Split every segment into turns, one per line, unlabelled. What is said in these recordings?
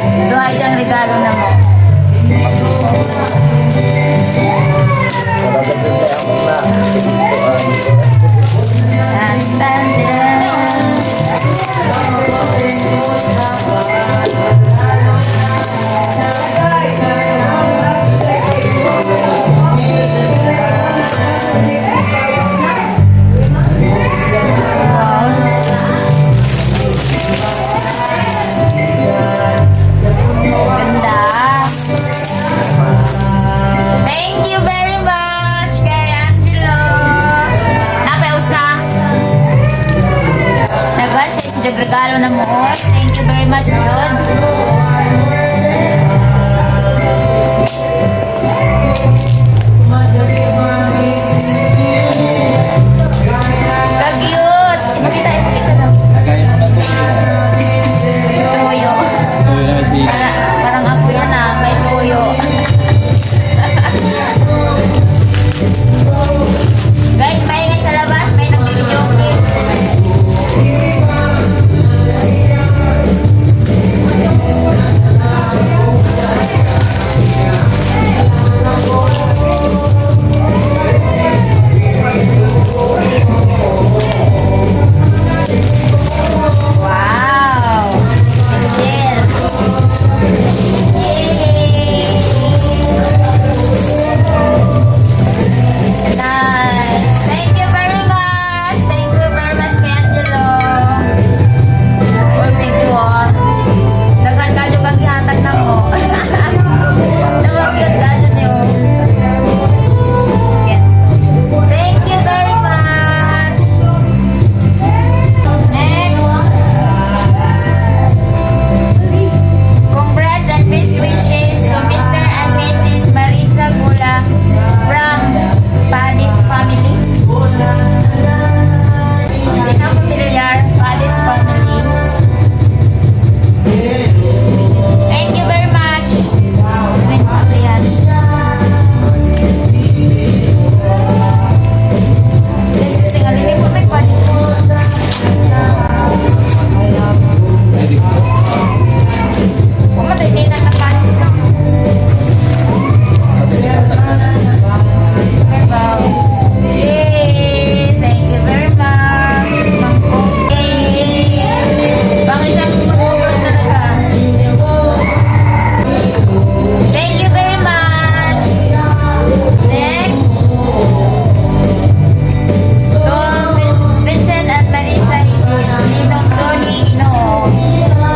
Duhay dyan regalo na mo. Tan, tan, tan. Ganda. Thank you very much kay Angelo. Napausa. Nagwansin sa regalo na mo. Thank you very much, Lord. Ka-cute. Makita daw. Tuyo. Parang ako yan may tuyo. Guys, maingay sa labas, may nag-videoke. Wow! Angel! Yay! Nice! Thank you very much! Thank you very much kay Angelo! Oh, thank you ah! Nagkakadyo kang ihatag na mo! Namagyot ka dyan yun! Thank you very much! Next! Congrats and best wishes to Mr. and Mrs. Marisa Gula from Padis family. Hindi na familiar, Padis family. Thank you very much. Wait, ano yan? Tingalili ko may Padis. Pumatay din na Padis. Yay! Thank you very much. Yay! Pang isang mag-focus talaga. Thank you very much. Next. To Vincent at Marisa Hibis. Ninong Doni Ginoo.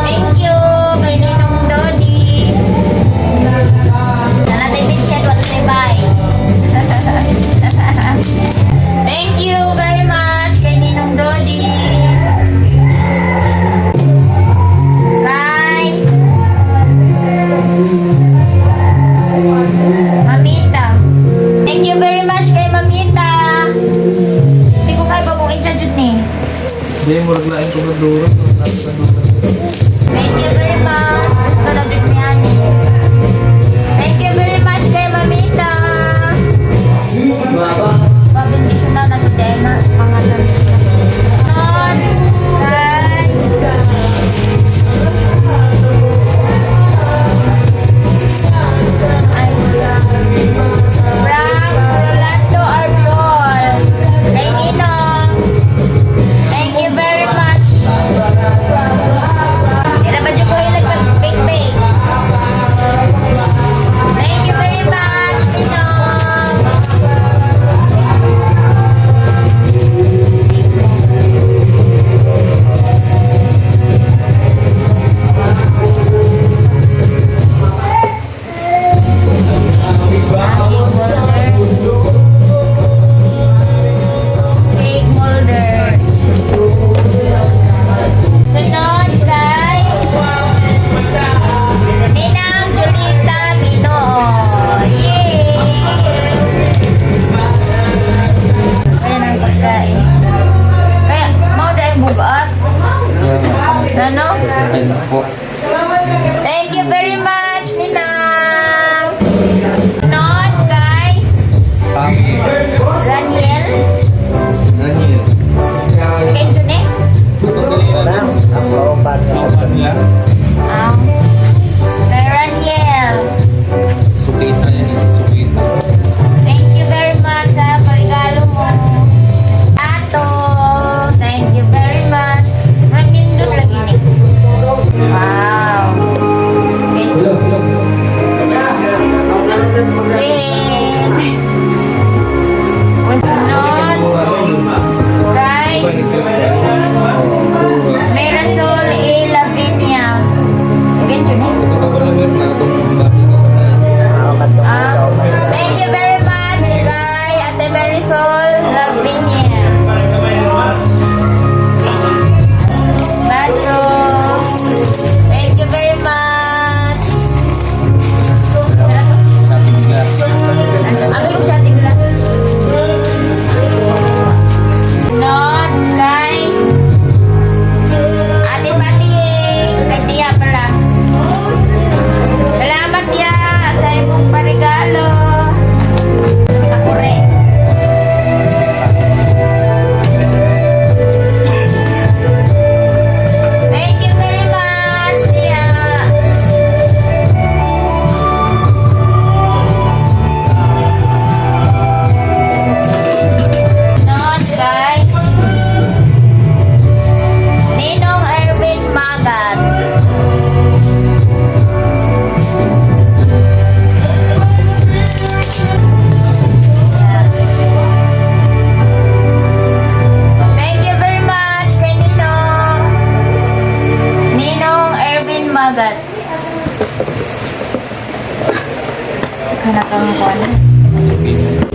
Thank you kay Ninong Doni. Nanatay Vincent, wala say bye. Thank you very much kay Ninong Dodi. Bye. Mamita. Thank you very much kay Mamita. Hindi ko kaya ba mong introduce ni?
Hindi, murag lain ko maduro.
Thank you very much. Gusto na din niya ni. Thank you very much kay Mamita. Pabindisyon na natin dahil na pangalan. Non. Right. From Rolando Arbiol. Kay Ninong. Thank you very much.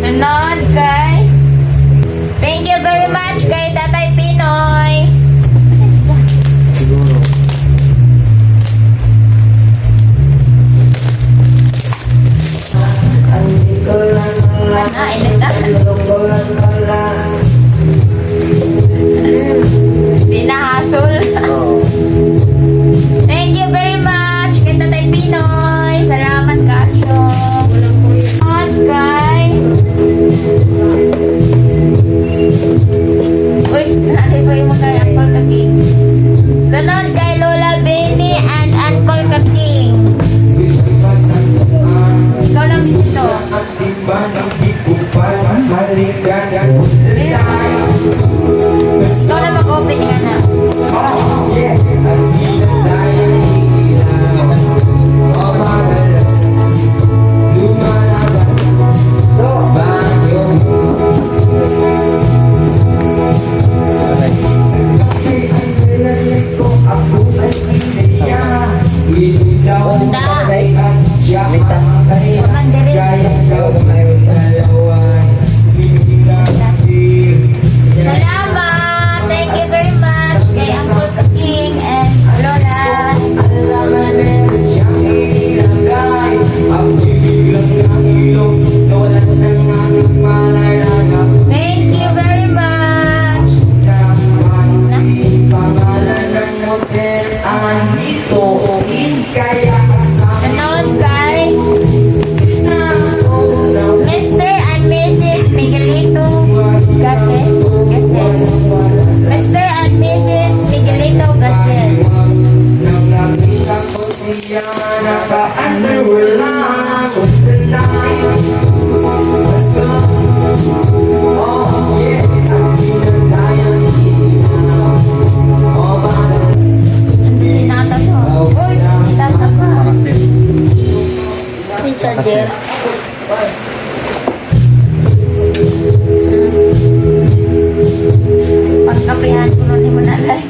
Sunod kay... Thank you very much kay Tatay Pinoy.
Siguro.
Ano, init na. Pinahasol. Thank you very much kay Tatay Pinoy. Salamat, Kasyo. Sunod kay... Uy, natin ko yung kay Uncle Kaking. Sunod kay Lola Benny and Uncle Kaking. Ikaw lang dito. Ikaw na mag-open ka na. Salamat! Thank you very much kay Uncle Kaking and Lola. Thank you very much. Sunod kay Mr. and Mrs. Miguelito Gases. Mr. and Mrs. Miguelito Gases. Sinata to. Uy, sinata pa.
Makasit.
Richard. Pagkapihan ko nun mo nalay.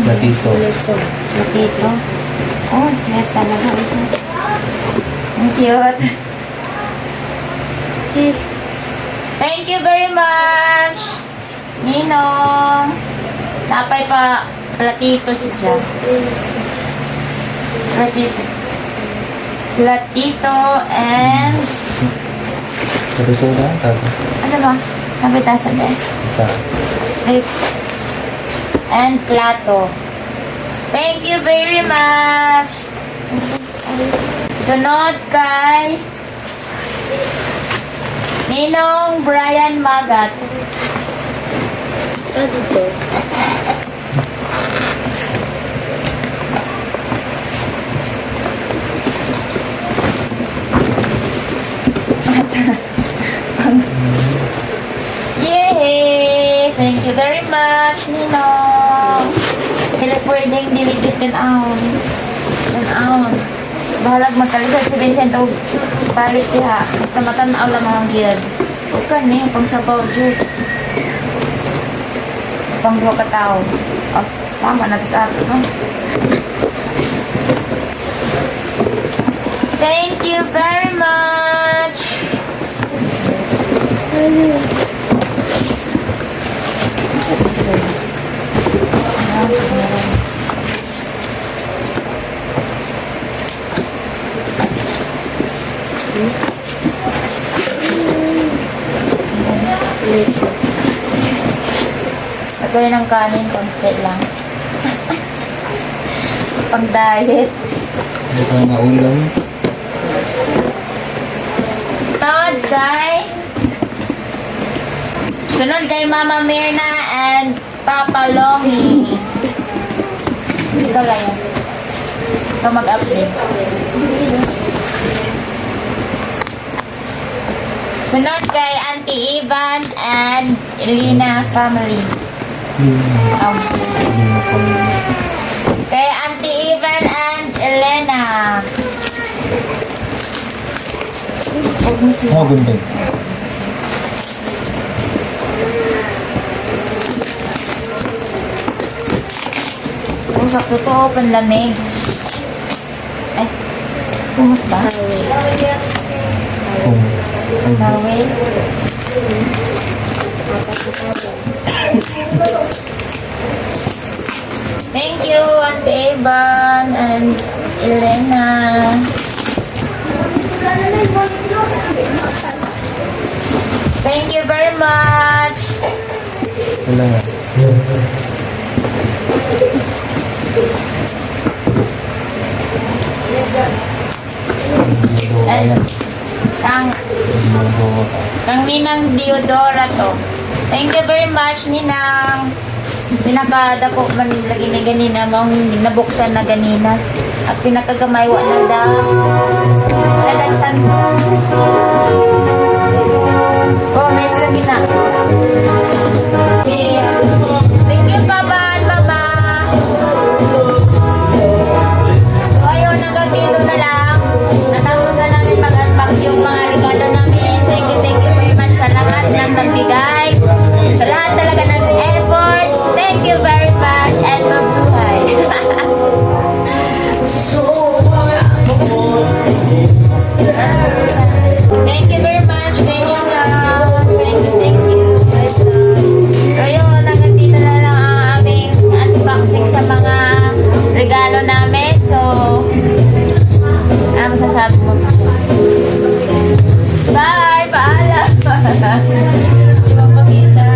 Latito.
Latito. Oh, set talaga ito. Ang cute. Thank you very much, Ninong. Napay pa platito siya. Platito and...
Sabi ko na, tata.
Ano ba? Nabitasan eh.
Isa.
Plate. And plato. Thank you very much. Sunod kay Ninong Brian Magat. Dito. Yay! Thank you very much, Ninong. Kaya pwedeng diligit din out. Bahalag magkalisay si Vincent o balik siya. Basta matanaw lang ang gilid. Huwag ka niya, pang sabaw, Jude. Pang dua ka tao. Oh, tama na sa ato, no? Thank you very much. Lagay ng kanin, konti lang. Pang diet.
Hindi ko na ulam.
Sunod kay Mama Mirna and Papa Lomi. Ikaw lang yan. Ikaw mag-update. Sunod kay Auntie Ivan and Elena family. Kay Auntie Ivan and Elena. Huwag mo siya.
Oh, gunting.
Kung sa totoo, panlamig. Kumot ba?
Kung
Nawe. Thank you, Auntie Evan and Elena. Thank you very much.
wala nga.
And ang Ninang Diodora to. Thank you very much, Ninang. Pinakadako man lagi ni ganina mong nabuksan na ganina. At pinakagamay wa na da. Dadag santos. Oh, may lagi na. Okay. Thank you, Baba. Baba. So, ayun, hanggang dito na lang. Natapos na namin mag-unpack yung mga regalo namin. Thank you very much sa lahat ng nagbigay. Sa lahat talaga ng effort. Thank you very much and mabuhay. Thank you very much. Thank you, God. Thank you. So, yun, hanggang dito na lang ang aming unboxing sa mga regalo namin. So, ano masasabi mo? Bye! Paalam! Di ba pakita?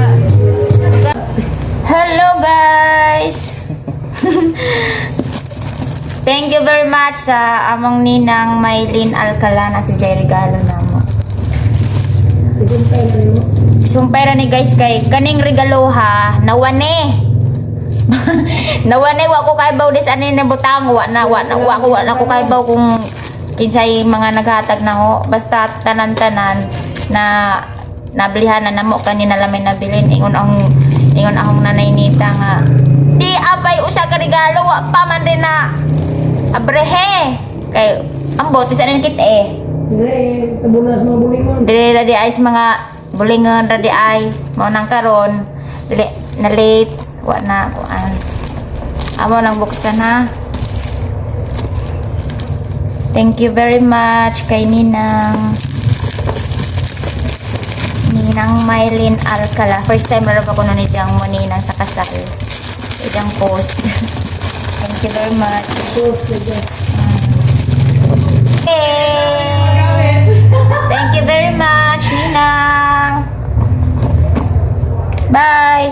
Hello guys! Thank you very much sa among ninang Maylin Alcala na si Jay regalo na mo. Sumpay ra ni guys kay kaning regalo ha nawane. Nawane wa ko kaibaw dis ani na butang wa na ko kaibaw kung kinsay mga naghatag na ho basta tanan-tanan na nablihan na namo kanina lamin nabilin ingon akong nanay nita nga di apay usa ka regalo wa pa man din na abrehe kay ang botis anin kit
Dire, tabunas mga bulingon.
dire ra di ay sa mga bulingon ra di ay mao nang karon dili na late wa na kuan amo nang buksan ha. Thank you very much kay Ninang Maylin Alcala. First time meron ako nun ni Jang mo Ninang sa kasal. Ijang post. Thank you very much. Hey! Thank you very much, Ninang. Bye!